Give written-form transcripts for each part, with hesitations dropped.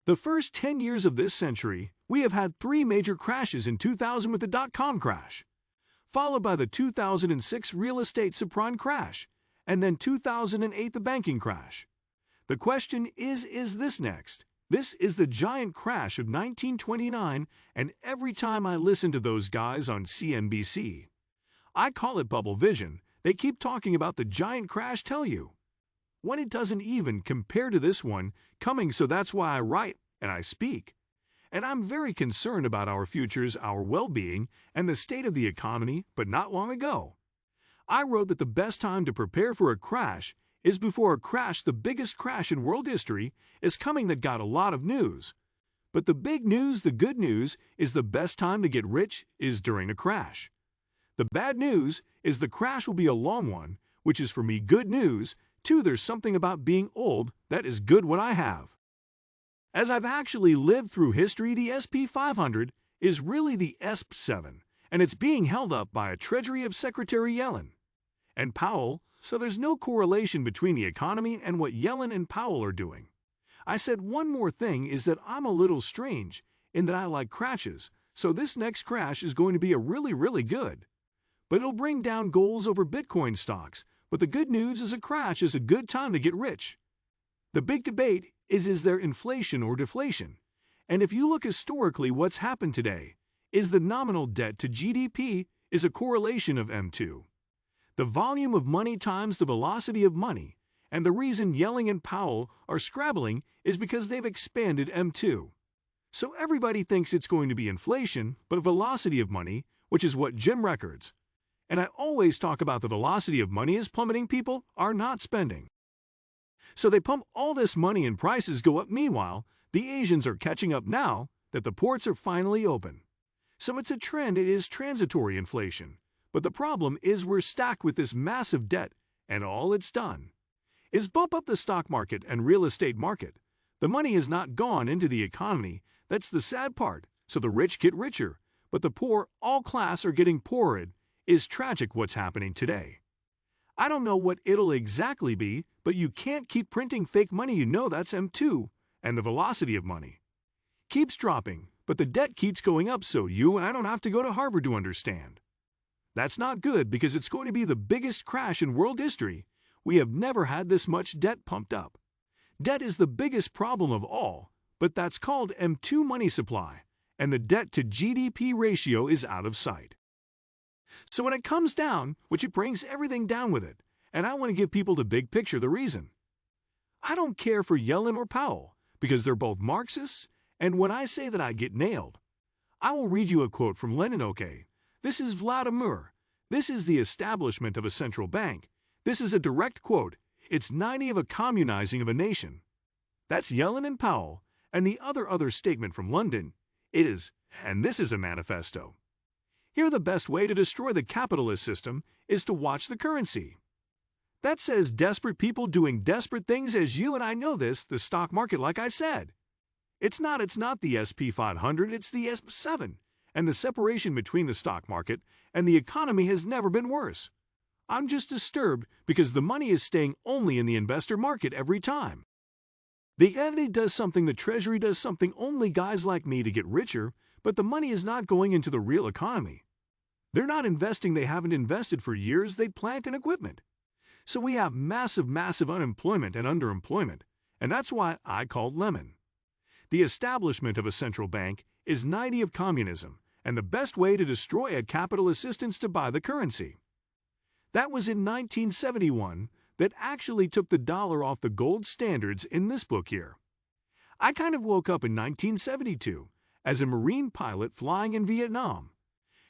The first 10 years of this century, we have had three major crashes: in 2000 with the dot-com crash, followed by the 2006 real estate subprime crash, and then 2008 the banking crash. The question is this next? This is the giant crash of 1929, and every time I listen to those guys on CNBC, I call it bubble vision. They keep talking about the giant crash, tell you, when it doesn't even compare to this one coming. So that's why I write and I speak. And I'm very concerned about our futures, our well-being, and the state of the economy. But not long ago, I wrote that the best time to prepare for a crash is before a crash. The biggest crash in world history is coming that got a lot of news. But the big news, the good news, is the best time to get rich is during a crash. The bad news is the crash will be a long one, which is for me good news. Too, there's something about being old that is good what I have. As I've actually lived through history, the SP 500 is really the SP 7, and it's being held up by a treasury of Secretary Yellen and Powell, so there's no correlation between the economy and what Yellen and Powell are doing. I said one more thing is that I'm a little strange in that I like crashes, so this next crash is going to be a really good. But it'll bring down goals over Bitcoin stocks. But the good news is a crash is a good time to get rich. The big debate is there inflation or deflation? And if you look historically, what's happened today is the nominal debt to GDP is a correlation of M2. The volume of money times the velocity of money. And the reason Yellen and Powell are scrabbling is because they've expanded M2. So everybody thinks it's going to be inflation, but velocity of money, which is what Jim records. And I always talk about the velocity of money is plummeting. People are not spending. So they pump all this money and prices go up. Meanwhile, the Asians are catching up now that the ports are finally open. So it's a trend. It is transitory inflation. But the problem is we're stacked with this massive debt, and all it's done is bump up the stock market and real estate market. The money has not gone into the economy. That's the sad part. So the rich get richer, but the poor, all class, are getting poorer. Is tragic what's happening today. I don't know what it'll exactly be, but you can't keep printing fake money. You know that's M2, and the velocity of money keeps dropping, but the debt keeps going up. So you and I don't have to go to Harvard to understand. That's not good because it's going to be the biggest crash in world history. We have never had this much debt pumped up. Debt is the biggest problem of all, but that's called M2 money supply, and the debt to GDP ratio is out of sight. So when it comes down, which it brings everything down with it, and I want to give people the big picture, the reason. I don't care for Yellen or Powell, because they're both Marxists, and when I say that I get nailed, I will read you a quote from Lenin. Okay, this is Vladimir. This is the establishment of a central bank. This is a direct quote. It's 90 of a communizing of a nation. That's Yellen and Powell, and the other statement from London. It is, and this is a manifesto. Here, the best way to destroy the capitalist system is to watch the currency. That says desperate people doing desperate things. As you and I know this, the stock market, like I said, it's not the SP 500, it's the SP 7. And the separation between the stock market and the economy has never been worse. I'm just disturbed because the money is staying only in the investor market every time. The FD does something, the Treasury does something, only guys like me to get richer, but the money is not going into the real economy. They're not investing. They haven't invested for years. They plant in equipment. So we have massive unemployment and underemployment, and that's why I called Lemon. The establishment of a central bank is 90 of communism, and the best way to destroy a capitalist system is to buy the currency. That was in 1971 that actually took the dollar off the gold standards in this book here. I kind of woke up in 1972 as a Marine pilot flying in Vietnam,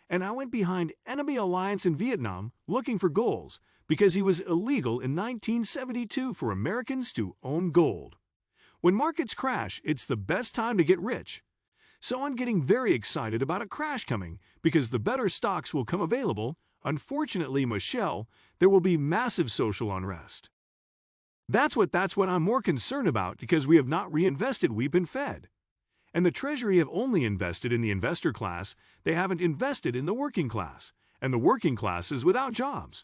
and I went behind enemy alliance in Vietnam looking for goals because it was illegal in 1972 for Americans to own gold. When markets crash, it's the best time to get rich. So I'm getting very excited about a crash coming because the better stocks will come available. Unfortunately, Michelle, there will be massive social unrest. That's what I'm more concerned about because we have not reinvested. We've been fed. And the Treasury have only invested in the investor class. They haven't invested in the working class. And the working class is without jobs,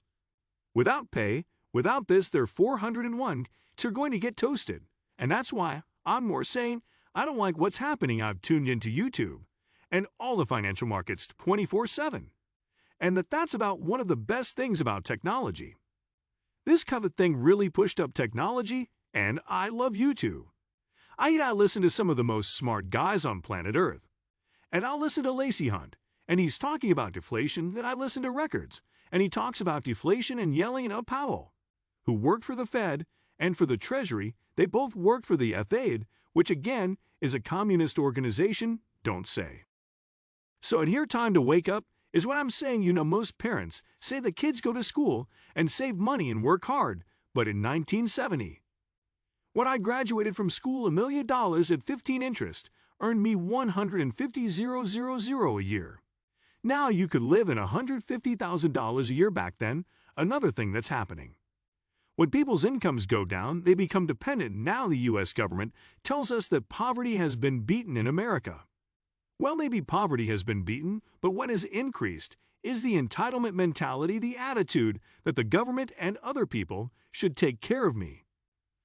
without pay, without this. They're 401. They're going to get toasted. And that's why I'm more saying I don't like what's happening. I've tuned into YouTube and all the financial markets 24/7. And that's about one of the best things about technology. This COVID thing really pushed up technology, and I love YouTube. I listen to some of the most smart guys on planet Earth. And I'll listen to Lacey Hunt, and he's talking about deflation, then I listen to Records, and he talks about deflation and yelling at Powell, who worked for the Fed and for the Treasury. They both worked for the FAID, which again is a communist organization, don't say. So at here time to wake up is what I'm saying. Most parents say the kids go to school and save money and work hard, but in 1970, when I graduated from school, $1 million at 15 interest earned me $150,000 a year. Now you could live in $150,000 a year back then. Another thing that's happening. When people's incomes go down, they become dependent. Now the U.S. government tells us that poverty has been beaten in America. Well, maybe poverty has been beaten, but what has increased is the entitlement mentality, the attitude that the government and other people should take care of me.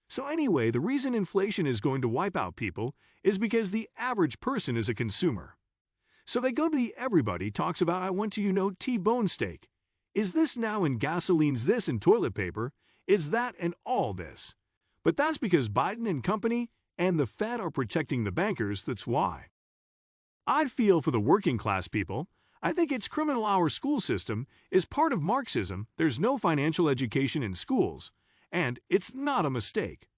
So anyway, the reason inflation is going to wipe out people is because the average person is a consumer. So they go to everybody talks about, I want to, T-bone steak. Is this now in gasoline's this in toilet paper? Is that and all this? But that's because Biden and company and the Fed are protecting the bankers. That's why. I feel for the working class people. I think it's criminal. Our school system is part of Marxism. There's no financial education in schools, and it's not a mistake.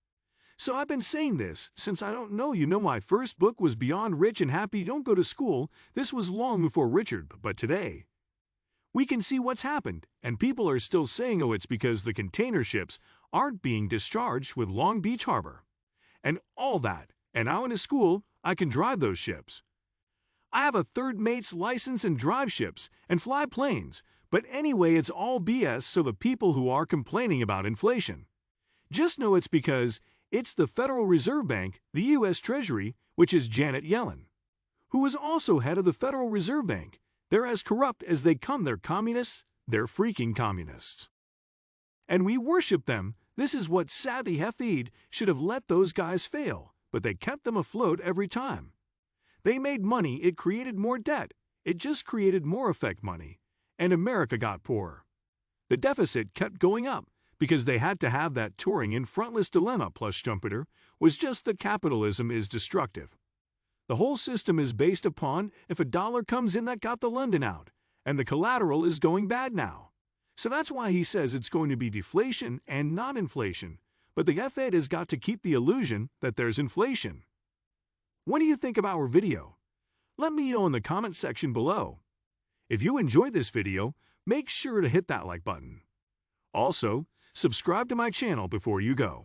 So I've been saying this since I don't know. My first book was Beyond Rich and Happy. Don't go to school. This was long before Richard, but today we can see what's happened, and people are still saying, oh, it's because the container ships aren't being discharged with Long Beach Harbor and all that. And now in a school, I can drive those ships. I have a third mate's license and drive ships and fly planes. But anyway, it's all BS. So the people who are complaining about inflation, just know it's because it's the Federal Reserve Bank, the U.S. Treasury, which is Janet Yellen, who is also head of the Federal Reserve Bank. They're as corrupt as they come. They're communists. They're freaking communists. And we worship them. This is what Sadly Hefid should have let those guys fail, but they kept them afloat every time. They made money. It created more debt. It just created more effect money. And America got poorer. The deficit kept going up because they had to have that touring in frontless dilemma. Plus Schumpeter was just that capitalism is destructive. The whole system is based upon if a dollar comes in that got the London out, and the collateral is going bad now. So that's why he says it's going to be deflation and not inflation. But the Fed has got to keep the illusion that there's inflation. What do you think of our video? Let me know in the comment section below. If you enjoyed this video, make sure to hit that like button. Also, subscribe to my channel before you go.